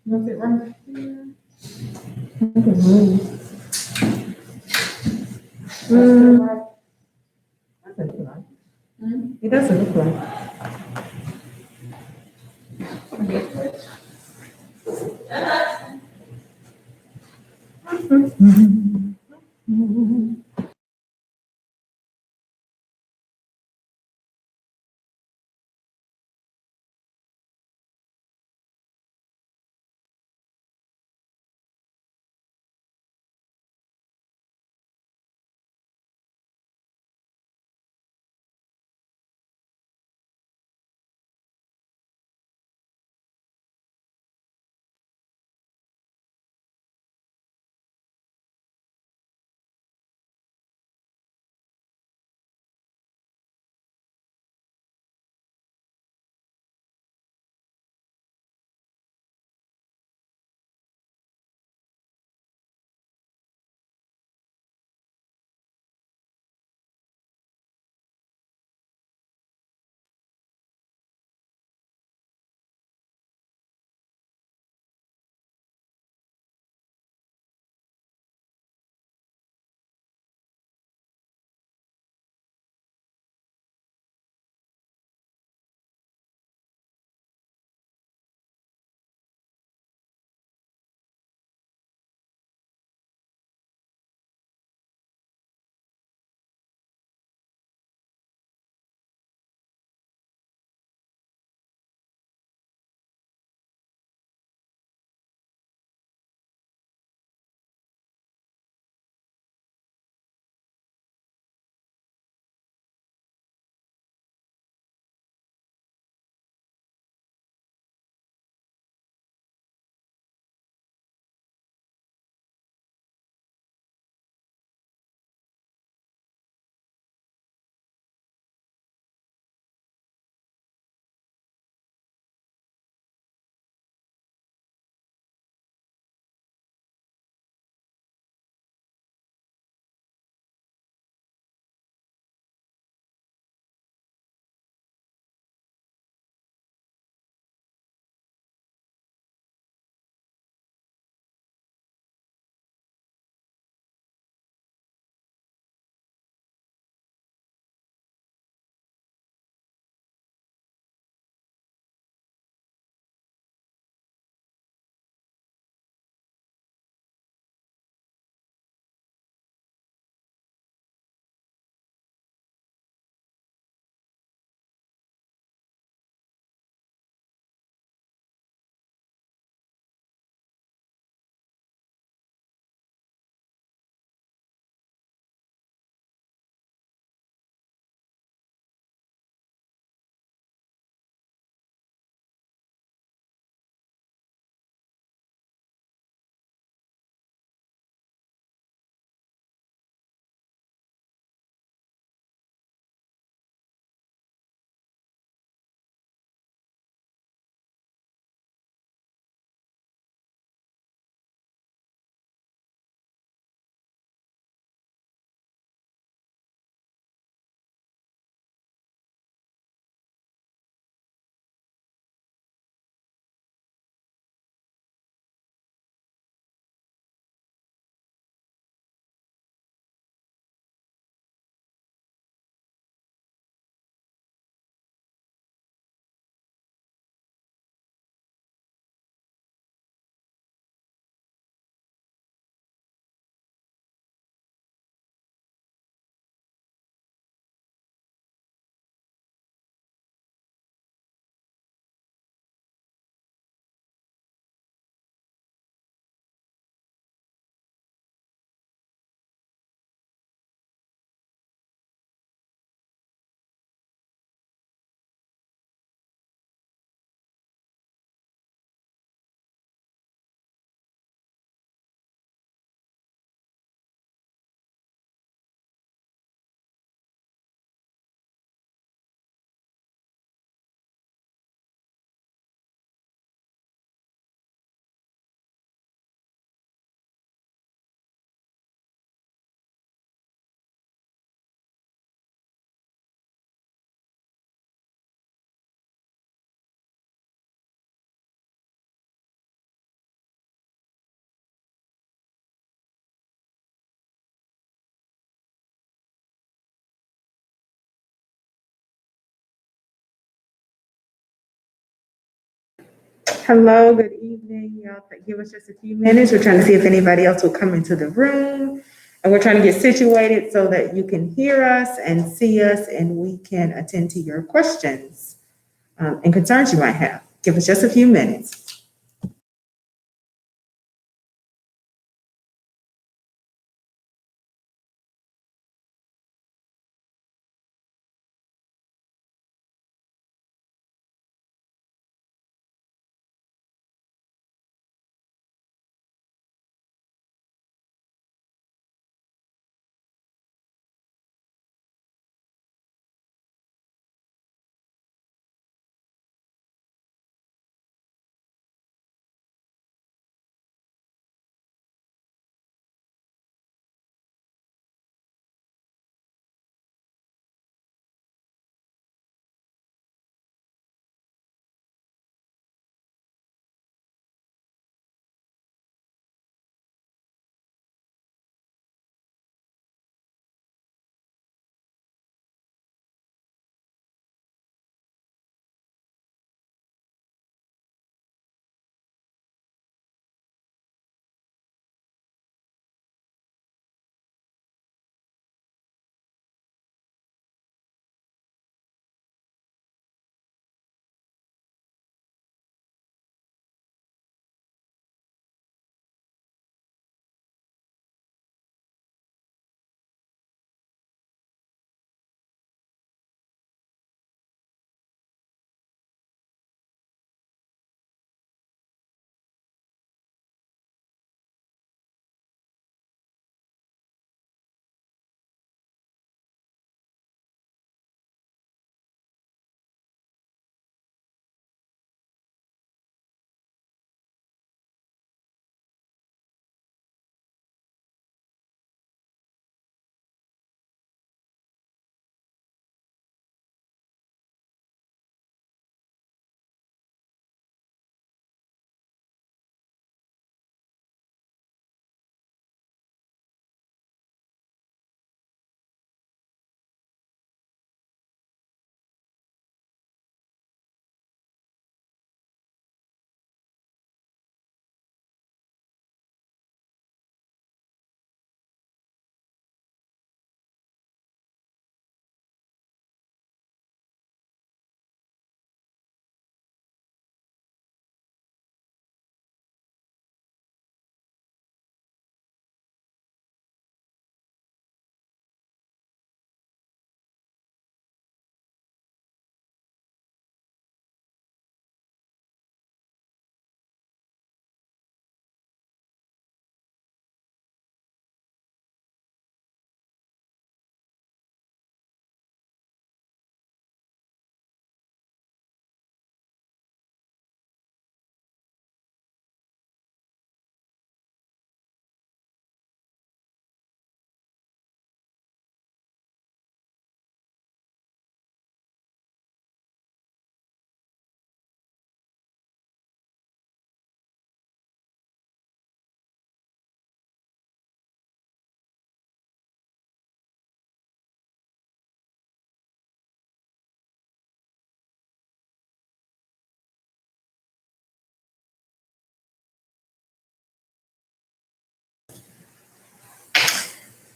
Was it right here? I think it moved. Mm, doesn't look like. It doesn't look like. Hello, good evening. Y'all give us just a few minutes. We're trying to see if anybody else will come into the room. And we're trying to get situated so that you can hear us and see us and we can attend to your questions and concerns you might have. Give us just a few minutes.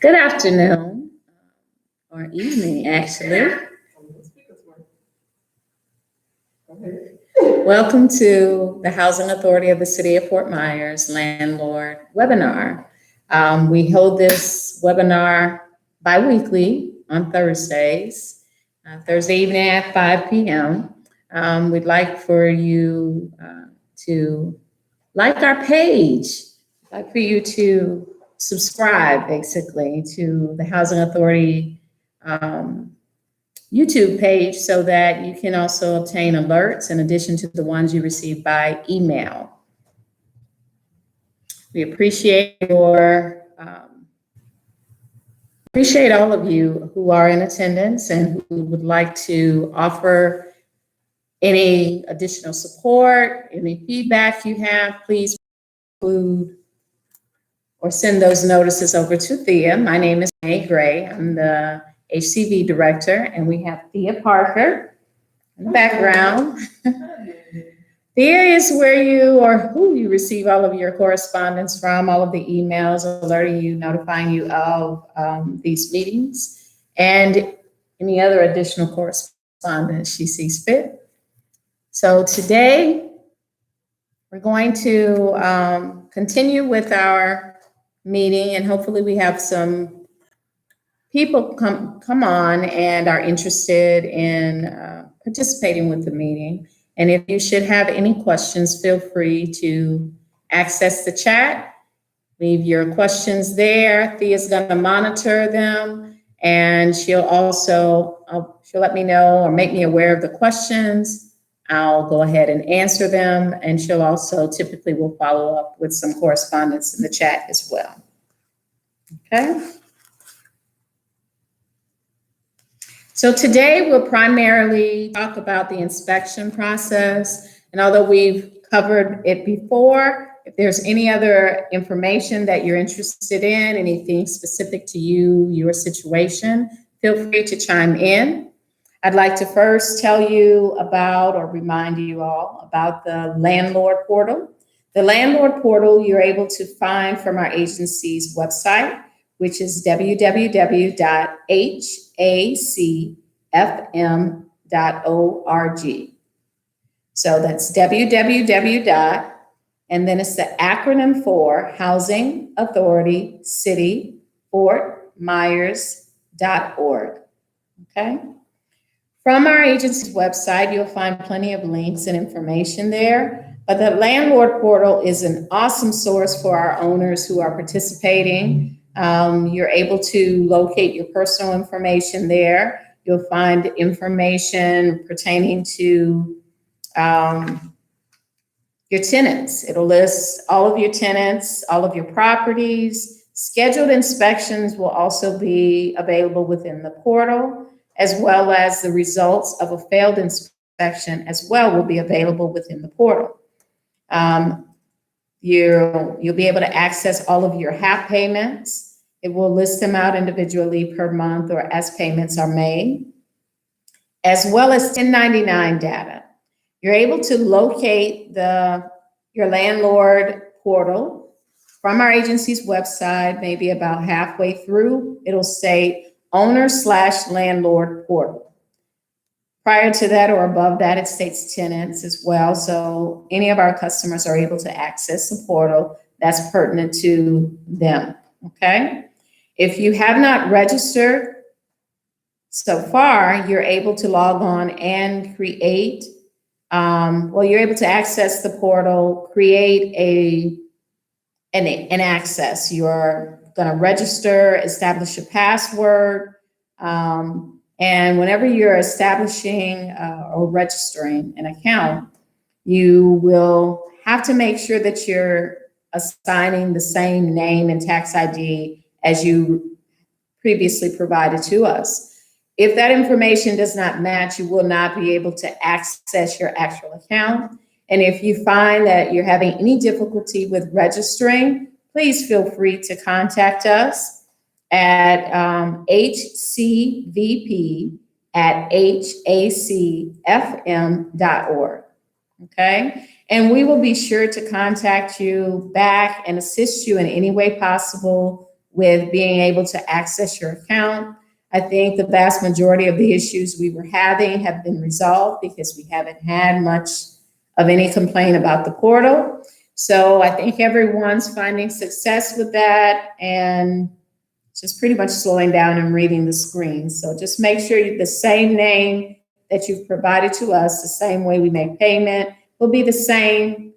Good afternoon, or evening, actually. Welcome to the Housing Authority of the City of Fort Myers Landlord webinar. We hold this webinar bi-weekly on Thursdays, Thursday evening at 5 p.m. We'd like for you to like our page, like for you to subscribe basically to the Housing Authority YouTube page so that you can also obtain alerts in addition to the ones you receive by email. We appreciate appreciate all of you who are in attendance and who would like to offer any additional support, any feedback you have, please include or send those notices over to Thea. My name is May Gray. I'm the HCV director, and we have Thea Parker in the background. The areas where you or who you receive all of your correspondence from, all of the emails alerting you, notifying you of these meetings, and any other additional correspondence she sees fit. So today, we're going to continue with our meeting, and hopefully we have some people come on and are interested in participating with the meeting. And if you should have any questions, feel free to access the chat, leave your questions there. Thea's gonna monitor them, and she'll let me know or make me aware of the questions. I'll go ahead and answer them, and she'll also typically will follow up with some correspondence in the chat as well. Okay. So today we'll primarily talk about the inspection process. And although we've covered it before, if there's any other information that you're interested in, anything specific to you, your situation, feel free to chime in. I'd like to first tell you about or remind you all about the Landlord portal. The Landlord portal you're able to find from our agency's website, which is www.hacfm.org. So that's www. And then it's the acronym for Housing Authority City Fort Myers.org. Okay. From our agency's website, you'll find plenty of links and information there. But the Landlord portal is an awesome source for our owners who are participating. You're able to locate your personal information there. You'll find information pertaining to your tenants. It'll list all of your tenants, all of your properties. Scheduled inspections will also be available within the portal, as well as the results of a failed inspection as well will be available within the portal. You'll be able to access all of your HAP payments. It will list them out individually per month or as payments are made, as well as 1099 data. You're able to locate your Landlord portal from our agency's website, maybe about halfway through. It'll say owner/landlord portal. Prior to that or above that, it states tenants as well. So any of our customers are able to access the portal that's pertinent to them, okay? If you have not registered so far, you're able to log on and create, you're able to access the portal, create an access. You're gonna register, establish a password, and whenever you're establishing or registering an account, you will have to make sure that you're assigning the same name and tax ID as you previously provided to us. If that information does not match, you will not be able to access your actual account. And if you find that you're having any difficulty with registering, please feel free to contact us at hcvp@hacfm.org, okay? And we will be sure to contact you back and assist you in any way possible with being able to access your account. I think the vast majority of the issues we were having have been resolved because we haven't had much of any complaint about the portal. So I think everyone's finding success with that and just pretty much slowing down and reading the screen. So just make sure the same name that you've provided to us, the same way we make payment, will be the same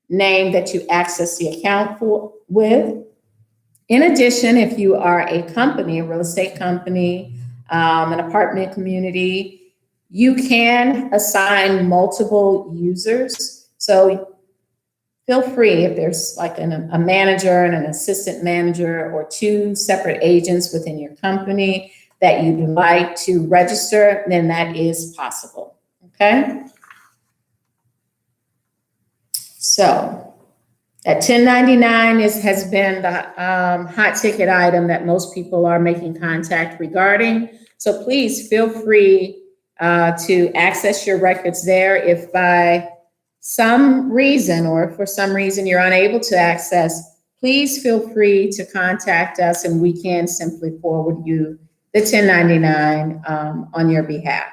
name that you access the account with. In addition, if you are a company, a real estate company, an apartment community, you can assign multiple users. So feel free, if there's like a manager and an assistant manager or two separate agents within your company that you'd like to register, then that is possible, okay? So that 1099 has been the hot ticket item that most people are making contact regarding. So please feel free to access your records there. If by some reason, or for some reason you're unable to access, please feel free to contact us and we can simply forward you the 1099 on your behalf.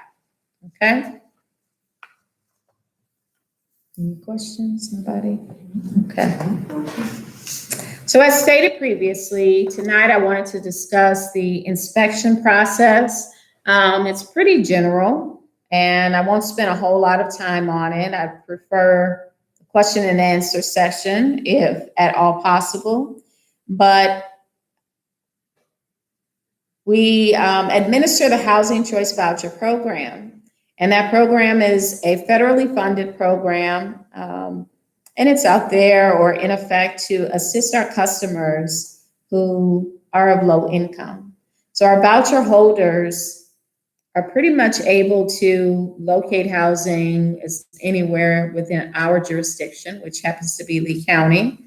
Okay? Any questions, nobody? Okay. So as stated previously, tonight I wanted to discuss the inspection process. It's pretty general and I won't spend a whole lot of time on it. I prefer the question and answer session if at all possible. But we administer the Housing Choice Voucher Program. And that program is a federally funded program, and it's out there or in effect to assist our customers who are of low income. So our voucher holders are pretty much able to locate housing anywhere within our jurisdiction, which happens to be Lee County.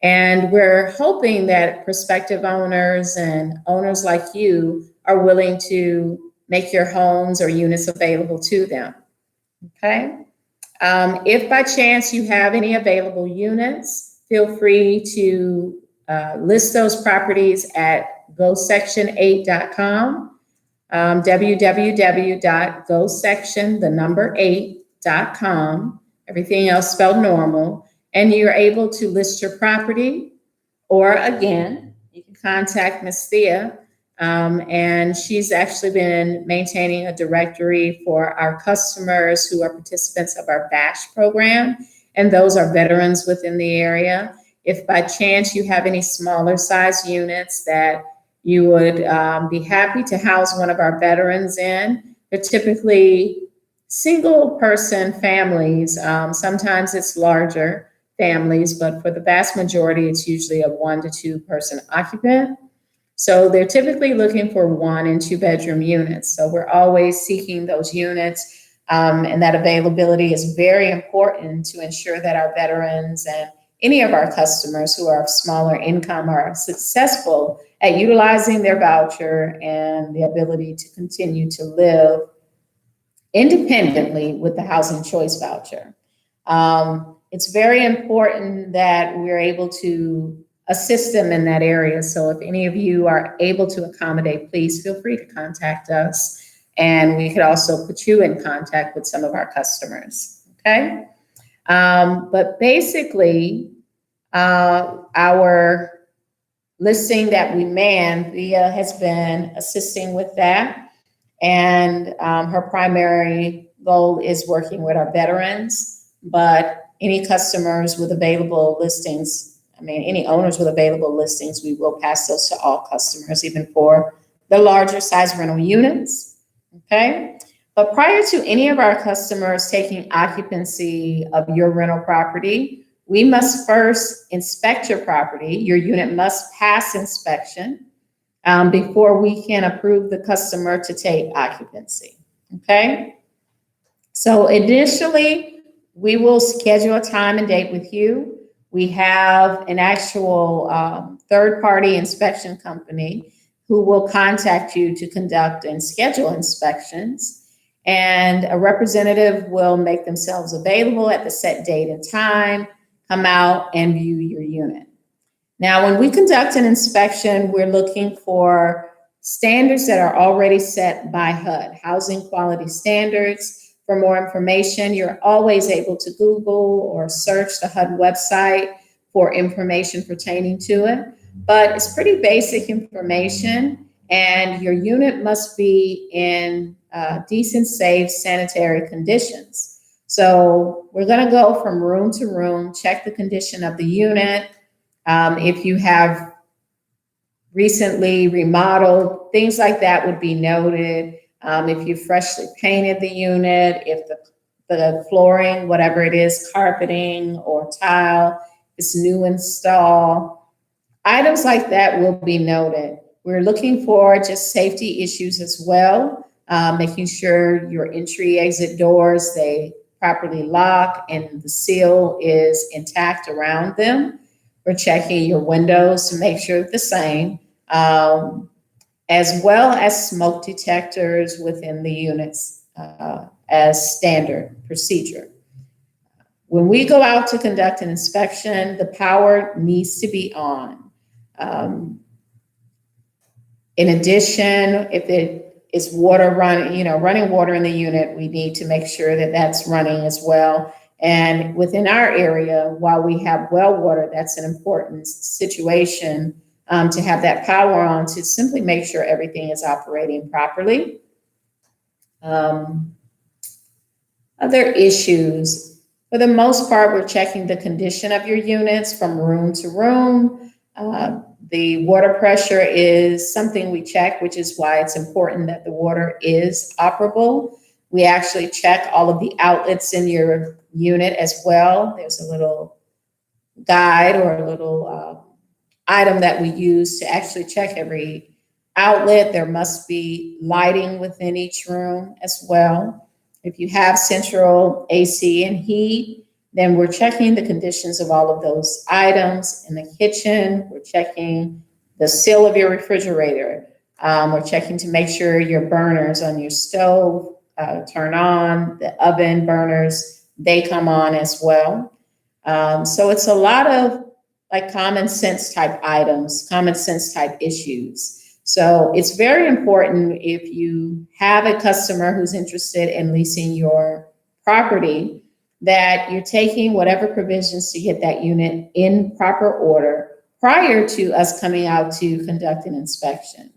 And we're hoping that prospective owners and owners like you are willing to make your homes or units available to them, okay? If by chance you have any available units, feel free to list those properties at gosection8.com, www.gosection8.com, everything else spelled normal, and you're able to list your property, or again, you can contact Ms. Thea, and she's actually been maintaining a directory for our customers who are participants of our BASH program, and those are veterans within the area. If by chance you have any smaller size units that you would be happy to house one of our veterans in, they're typically single person families. Sometimes it's larger families, but for the vast majority, it's usually a 1 to 2 person occupant. So they're typically looking for 1 and 2 bedroom units. So we're always seeking those units, and that availability is very important to ensure that our veterans and any of our customers who are of smaller income are successful at utilizing their voucher and the ability to continue to live independently with the Housing Choice Voucher. It's very important that we're able to assist them in that area. So if any of you are able to accommodate, please feel free to contact us. And we could also put you in contact with some of our customers, okay? But basically, our listing that we man, Thea has been assisting with that. And her primary goal is working with our veterans, but any customers with available listings, any owners with available listings, we will pass those to all customers, even for the larger size rental units, okay? But prior to any of our customers taking occupancy of your rental property, we must first inspect your property. Your unit must pass inspection before we can approve the customer to take occupancy, okay? So initially, we will schedule a time and date with you. We have an actual third-party inspection company who will contact you to conduct and schedule inspections. And a representative will make themselves available at the set date and time, come out and view your unit. Now, when we conduct an inspection, we're looking for standards that are already set by HUD, Housing Quality Standards. For more information, you're always able to Google or search the HUD website for information pertaining to it. But it's pretty basic information, and your unit must be in decent, safe, sanitary conditions. So we're going to go from room to room, check the condition of the unit. If you have recently remodeled, things like that would be noted. If you freshly painted the unit, if the flooring, whatever it is, carpeting or tile, is new install, items like that will be noted. We're looking for just safety issues as well, making sure your entry exit doors, they properly lock and the seal is intact around them. We're checking your windows to make sure it's the same, as well as smoke detectors within the units as standard procedure. When we go out to conduct an inspection, the power needs to be on. In addition, if it is water running, running water in the unit, we need to make sure that that's running as well. And within our area, while we have well water, that's an important situation to have that power on to simply make sure everything is operating properly. Other issues, for the most part, we're checking the condition of your units from room to room. The water pressure is something we check, which is why it's important that the water is operable. We actually check all of the outlets in your unit as well. There's a little guide or a little item that we use to actually check every outlet. There must be lighting within each room as well. If you have central AC and heat, then we're checking the conditions of all of those items. In the kitchen, we're checking the seal of your refrigerator. We're checking to make sure your burners on your stove turn on, the oven burners, they come on as well. So it's a lot of like common sense type items, common sense type issues. So it's very important if you have a customer who's interested in leasing your property that you're taking whatever provisions to get that unit in proper order prior to us coming out to conduct an inspection.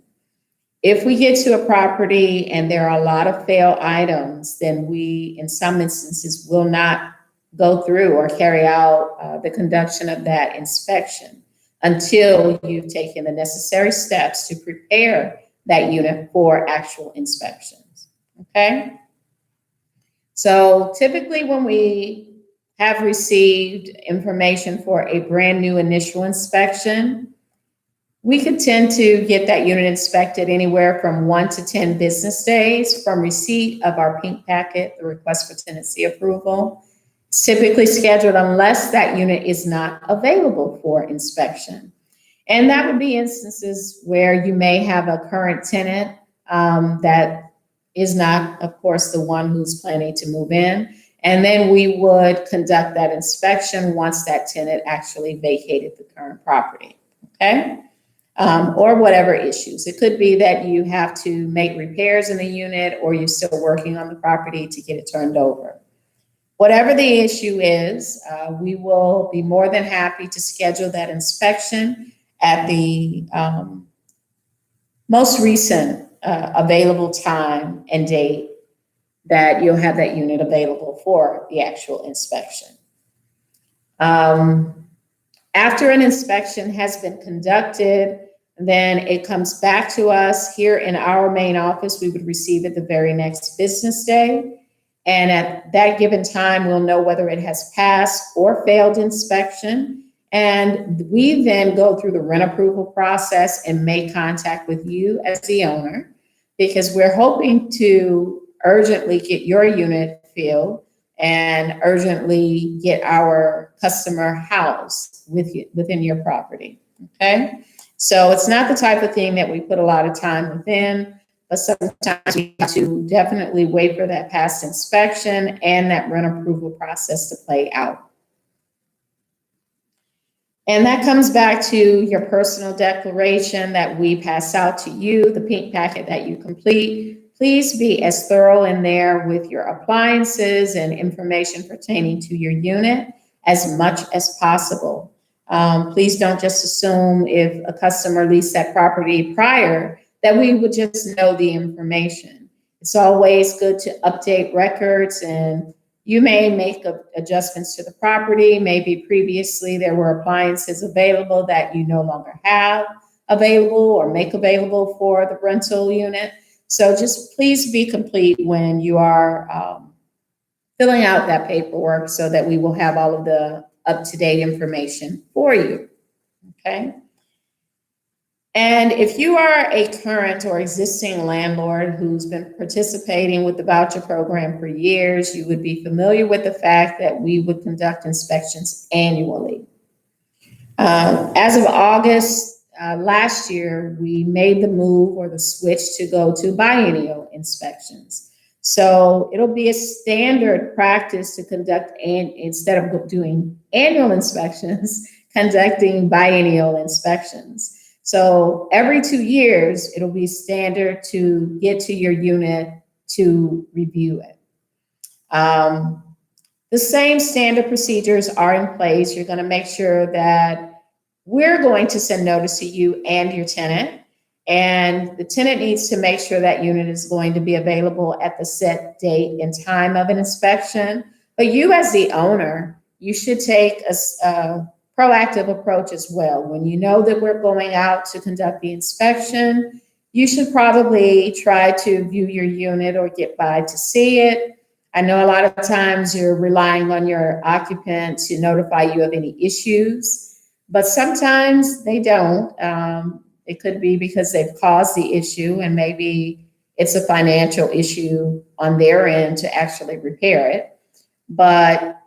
If we get to a property and there are a lot of fail items, then we, in some instances, will not go through or carry out the conduction of that inspection until you've taken the necessary steps to prepare that unit for actual inspections, okay? So typically when we have received information for a brand new initial inspection, we could tend to get that unit inspected anywhere from 1 to 10 business days from receipt of our pink packet, the request for tenancy approval. It's typically scheduled unless that unit is not available for inspection. And that would be instances where you may have a current tenant that is not, of course, the one who's planning to move in. And then we would conduct that inspection once that tenant actually vacated the current property, okay? Or whatever issues. It could be that you have to make repairs in the unit or you're still working on the property to get it turned over. Whatever the issue is, we will be more than happy to schedule that inspection at the most recent available time and date that you'll have that unit available for the actual inspection. After an inspection has been conducted, then it comes back to us here in our main office. We would receive it the very next business day. And at that given time, we'll know whether it has passed or failed inspection. And we then go through the rent approval process and make contact with you as the owner, because we're hoping to urgently get your unit filled and urgently get our customer housed within your property, okay? So it's not the type of thing that we put a lot of time within, but sometimes we have to definitely wait for that past inspection and that rent approval process to play out. And that comes back to your personal declaration that we pass out to you, the pink packet that you complete. Please be as thorough in there with your appliances and information pertaining to your unit as much as possible. Please don't just assume if a customer leased that property prior that we would just know the information. It's always good to update records, and you may make adjustments to the property. Maybe previously there were appliances available that you no longer have available or make available for the rental unit. So just please be complete when you are filling out that paperwork so that we will have all of the up-to-date information for you, okay? And if you are a current or existing landlord who's been participating with the voucher program for years, you would be familiar with the fact that we would conduct inspections annually. As of August last year, we made the move or the switch to go to biennial inspections. So it'll be a standard practice to conduct, and instead of doing annual inspections, conducting biennial inspections. So every 2 years, it'll be standard to get to your unit to review it. The same standard procedures are in place. You're going to make sure that we're going to send notice to you and your tenant. And the tenant needs to make sure that unit is going to be available at the set date and time of an inspection. But you as the owner, you should take a proactive approach as well. When you know that we're going out to conduct the inspection, you should probably try to view your unit or get by to see it. I know a lot of times you're relying on your occupant to notify you of any issues, but sometimes they don't. It could be because they've caused the issue and maybe it's a financial issue on their end to actually repair it. But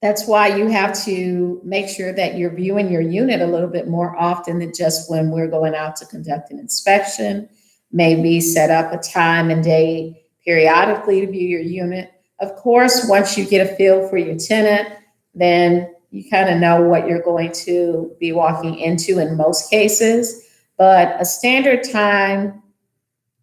that's why you have to make sure that you're viewing your unit a little bit more often than just when we're going out to conduct an inspection. Maybe set up a time and day periodically to view your unit. Of course, once you get a feel for your tenant, then you kind of know what you're going to be walking into in most cases. But a standard time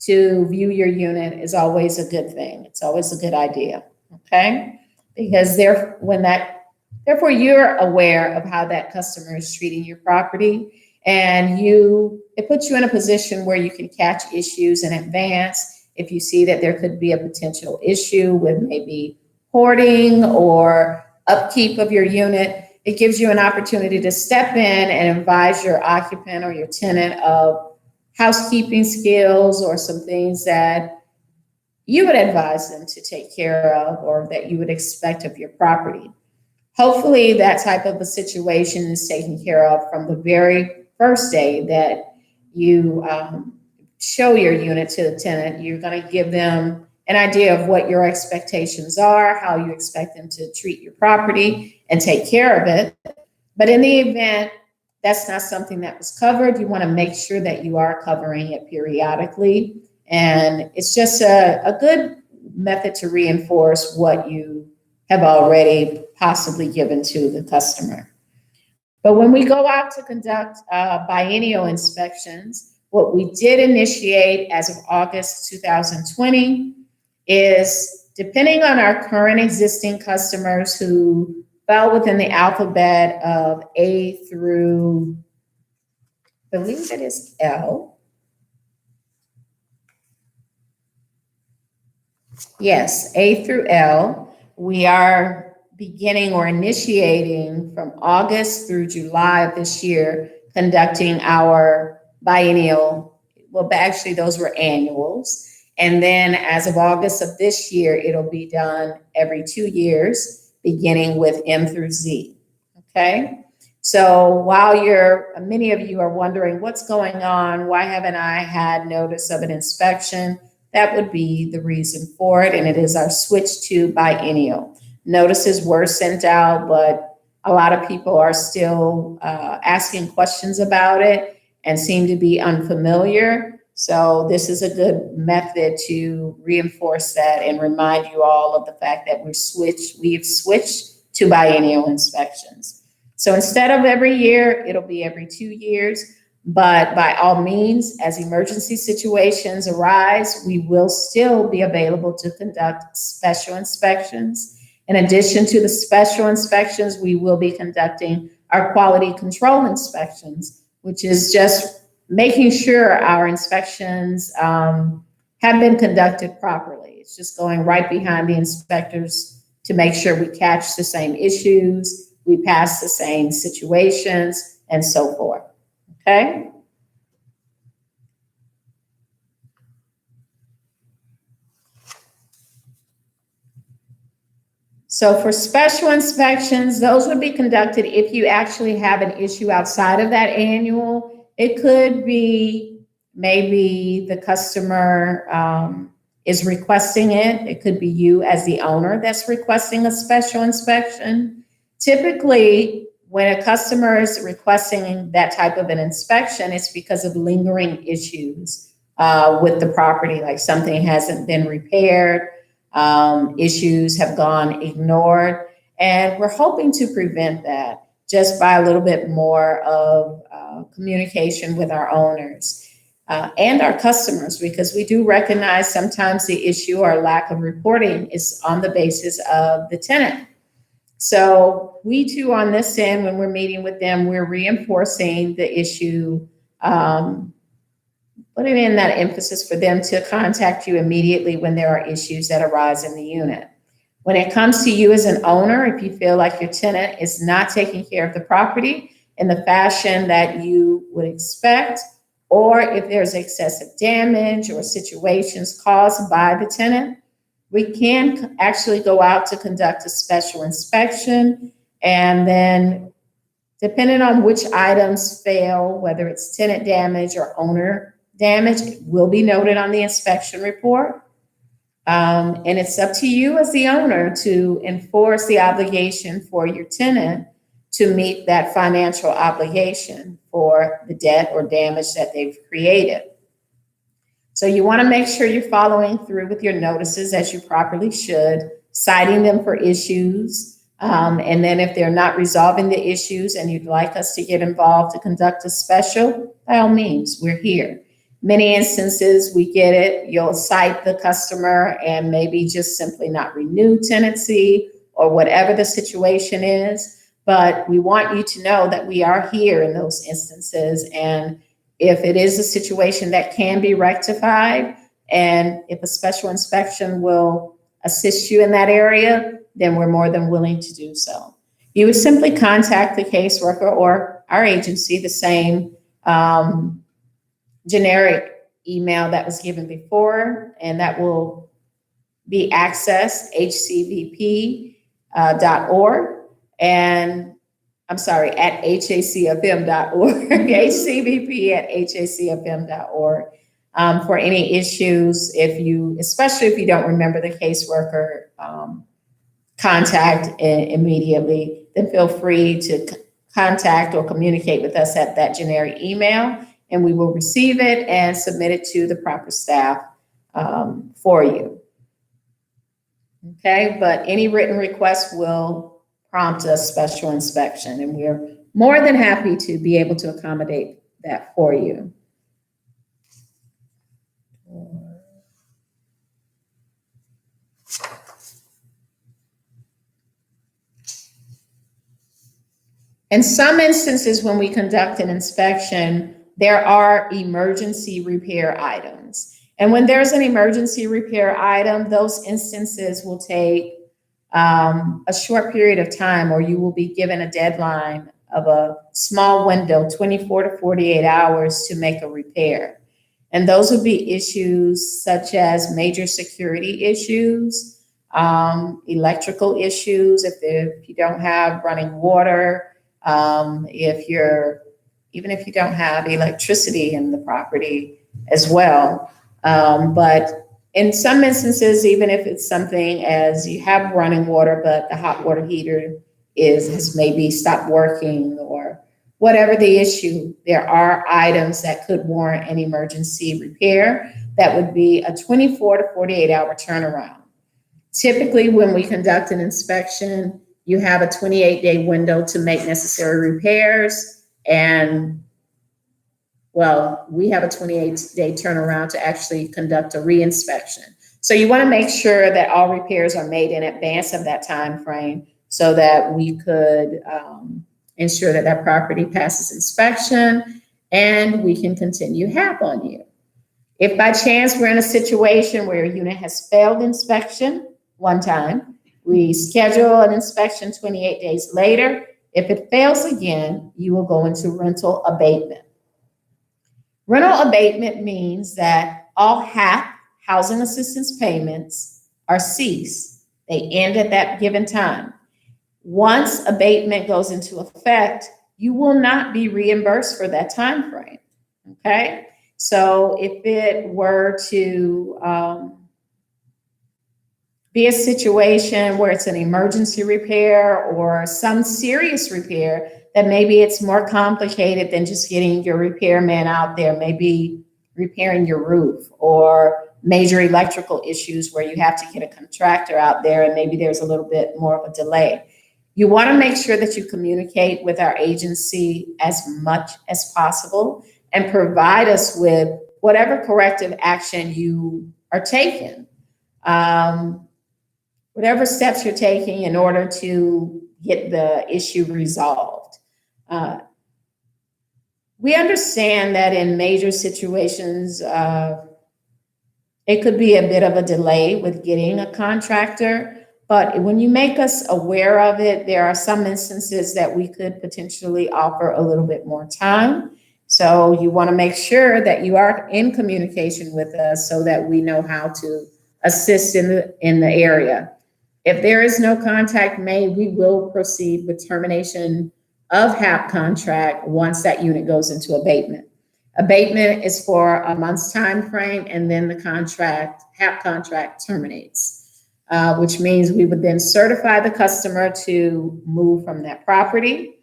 to view your unit is always a good thing. It's always a good idea, okay? Because therefore you're aware of how that customer is treating your property, and it puts you in a position where you can catch issues in advance. If you see that there could be a potential issue with maybe hoarding or upkeep of your unit, it gives you an opportunity to step in and advise your occupant or your tenant of housekeeping skills or some things that you would advise them to take care of or that you would expect of your property. Hopefully that type of a situation is taken care of from the very first day that you show your unit to the tenant. You're going to give them an idea of what your expectations are, how you expect them to treat your property and take care of it. But in the event that's not something that was covered, you want to make sure that you are covering it periodically. And it's just a good method to reinforce what you have already possibly given to the customer. But when we go out to conduct biennial inspections, what we did initiate as of August 2020 is, depending on our current existing customers who fell within the alphabet of A through, I believe it is L. Yes, A through L. We are beginning or initiating from August through July of this year, conducting our biennial, well, actually those were annuals. And then as of August of this year, it'll be done every 2 years, beginning with M through Z, okay? So while many of you are wondering what's going on, why haven't I had notice of an inspection? That would be the reason for it, and it is our switch to biennial. Notices were sent out, but a lot of people are still asking questions about it and seem to be unfamiliar. So this is a good method to reinforce that and remind you all of the fact that we've switched to biennial inspections. So instead of every year, it'll be every 2 years. But by all means, as emergency situations arise, we will still be available to conduct special inspections. In addition to the special inspections, we will be conducting our quality control inspections, which is just making sure our inspections have been conducted properly. It's just going right behind the inspectors to make sure we catch the same issues, we pass the same situations, and so forth. Okay? So for special inspections, those would be conducted if you actually have an issue outside of that annual. It could be maybe the customer is requesting it. It could be you as the owner that's requesting a special inspection. Typically, when a customer is requesting that type of an inspection, it's because of lingering issues with the property, like something hasn't been repaired, issues have gone ignored. And we're hoping to prevent that just by a little bit more of communication with our owners and our customers, because we do recognize sometimes the issue or lack of reporting is on the basis of the tenant. So we too, on this end, when we're meeting with them, we're reinforcing the issue, putting in that emphasis for them to contact you immediately when there are issues that arise in the unit. When it comes to you as an owner, if you feel like your tenant is not taking care of the property in the fashion that you would expect, or if there's excessive damage or situations caused by the tenant, we can actually go out to conduct a special inspection. And then depending on which items fail, whether it's tenant damage or owner damage, it will be noted on the inspection report. And it's up to you as the owner to enforce the obligation for your tenant to meet that financial obligation for the debt or damage that they've created. So you want to make sure you're following through with your notices as you properly should, citing them for issues. And then if they're not resolving the issues and you'd like us to get involved to conduct a special, by all means, we're here. Many instances, we get it. You'll cite the customer and maybe just simply not renew tenancy or whatever the situation is. But we want you to know that we are here in those instances. And if it is a situation that can be rectified, and if a special inspection will assist you in that area, then we're more than willing to do so. You would simply contact the caseworker or our agency, the same generic email that was given before, and that will be accessed, hcvp.org. And I'm sorry, at hacfm.org, hcvp@hacfm.org, for any issues. Especially if you don't remember the caseworker contact immediately, then feel free to contact or communicate with us at that generic email, and we will receive it and submit it to the proper staff for you. Okay, but any written request will prompt a special inspection, and we're more than happy to be able to accommodate that for you. In some instances, when we conduct an inspection, there are emergency repair items. And when there's an emergency repair item, those instances will take a short period of time, or you will be given a deadline of a small window, 24 to 48 hours to make a repair. And those would be issues such as major security issues, electrical issues, if you don't have running water, even if you don't have electricity in the property as well. But in some instances, even if it's something as you have running water, but the hot water heater has maybe stopped working or whatever the issue, there are items that could warrant an emergency repair. That would be a 24 to 48 hour turnaround. Typically, when we conduct an inspection, you have a 28-day window to make necessary repairs. And well, we have a 28-day turnaround to actually conduct a reinspection. So you want to make sure that all repairs are made in advance of that time frame so that we could ensure that that property passes inspection and we can continue HAP on you. If by chance we're in a situation where a unit has failed inspection one time, we schedule an inspection 28 days later. If it fails again, you will go into rental abatement. Rental abatement means that all HAP, housing assistance payments, are ceased. They end at that given time. Once abatement goes into effect, you will not be reimbursed for that time frame. Okay? So if it were to be a situation where it's an emergency repair or some serious repair, that maybe it's more complicated than just getting your repairman out there, maybe repairing your roof, or major electrical issues where you have to get a contractor out there and maybe there's a little bit more of a delay. You want to make sure that you communicate with our agency as much as possible and provide us with whatever corrective action you are taking, whatever steps you're taking in order to get the issue resolved. We understand that in major situations, it could be a bit of a delay with getting a contractor, but when you make us aware of it, there are some instances that we could potentially offer a little bit more time. So you want to make sure that you are in communication with us so that we know how to assist in the area. If there is no contact made, we will proceed with termination of HAP contract once that unit goes into abatement. Abatement is for a month's time frame, and then the HAP contract terminates, which means we would then certify the customer to move from that property.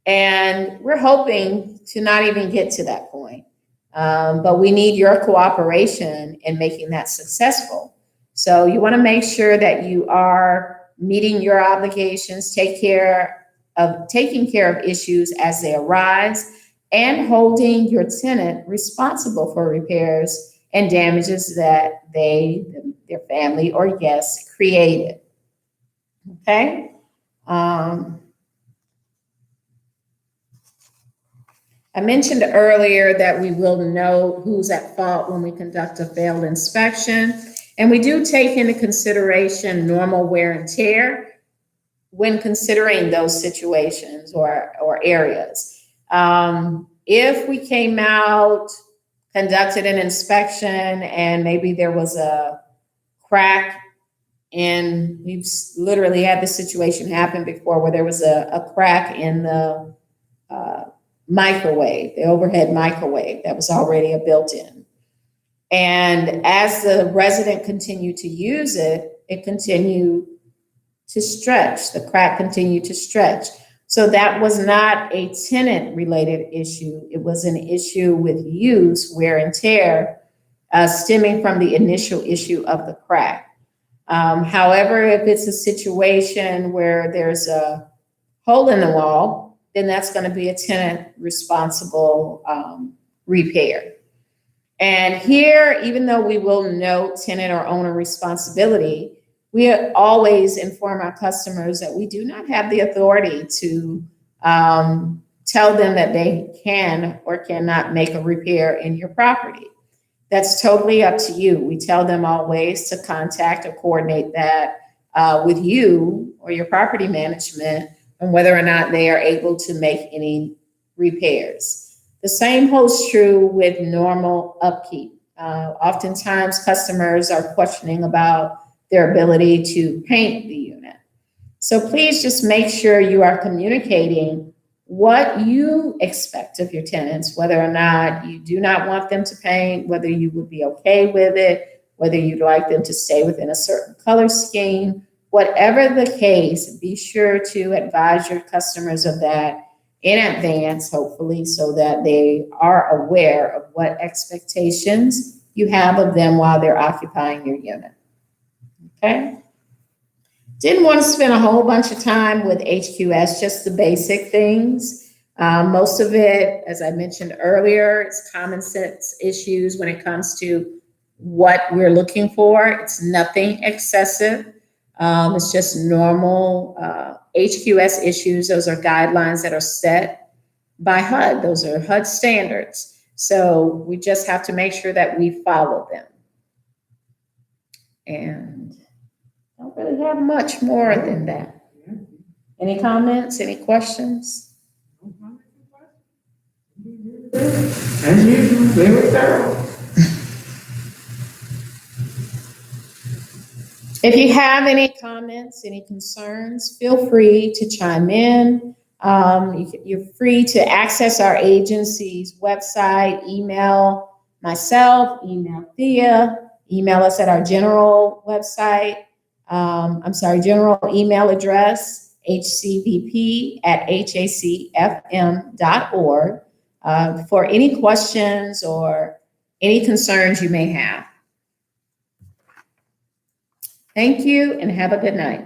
And we're hoping to not even get to that point, but we need your cooperation in making that successful. So you want to make sure that you are meeting your obligations, taking care of issues as they arise, and holding your tenant responsible for repairs and damages that they, their family, or guests created. Okay? I mentioned earlier that we will know who's at fault when we conduct a failed inspection, and we do take into consideration normal wear and tear when considering those situations or areas. If we came out, conducted an inspection, and maybe there was a crack, and we've literally had this situation happen before where there was a crack in the microwave, the overhead microwave that was already a built-in. And as the resident continued to use it, it continued to stretch. The crack continued to stretch. So that was not a tenant-related issue. It was an issue with use, wear and tear, stemming from the initial issue of the crack. However, if it's a situation where there's a hole in the wall, then that's going to be a tenant responsible repair. And here, even though we will note tenant or owner responsibility, we always inform our customers that we do not have the authority to tell them that they can or cannot make a repair in your property. That's totally up to you. We tell them always to contact or coordinate that with you or your property management on whether or not they are able to make any repairs. The same holds true with normal upkeep. Oftentimes customers are questioning about their ability to paint the unit. So please just make sure you are communicating what you expect of your tenants, whether or not you do not want them to paint, whether you would be okay with it, whether you'd like them to stay within a certain color scheme. Whatever the case, be sure to advise your customers of that in advance, hopefully, so that they are aware of what expectations you have of them while they're occupying your unit. Okay? Didn't want to spend a whole bunch of time with HQS, just the basic things. Most of it, as I mentioned earlier, it's common sense issues when it comes to what we're looking for. It's nothing excessive. It's just normal HQS issues. Those are guidelines that are set by HUD. Those are HUD standards. So we just have to make sure that we follow them. And I don't really have much more than that. Any comments, any questions? As usual, very thorough. If you have any comments, any concerns, feel free to chime in. You're free to access our agency's website, email myself, email Thea, email us at our general website. General email address, hcvp@hacfm.org. For any questions or any concerns you may have. Thank you and have a good night.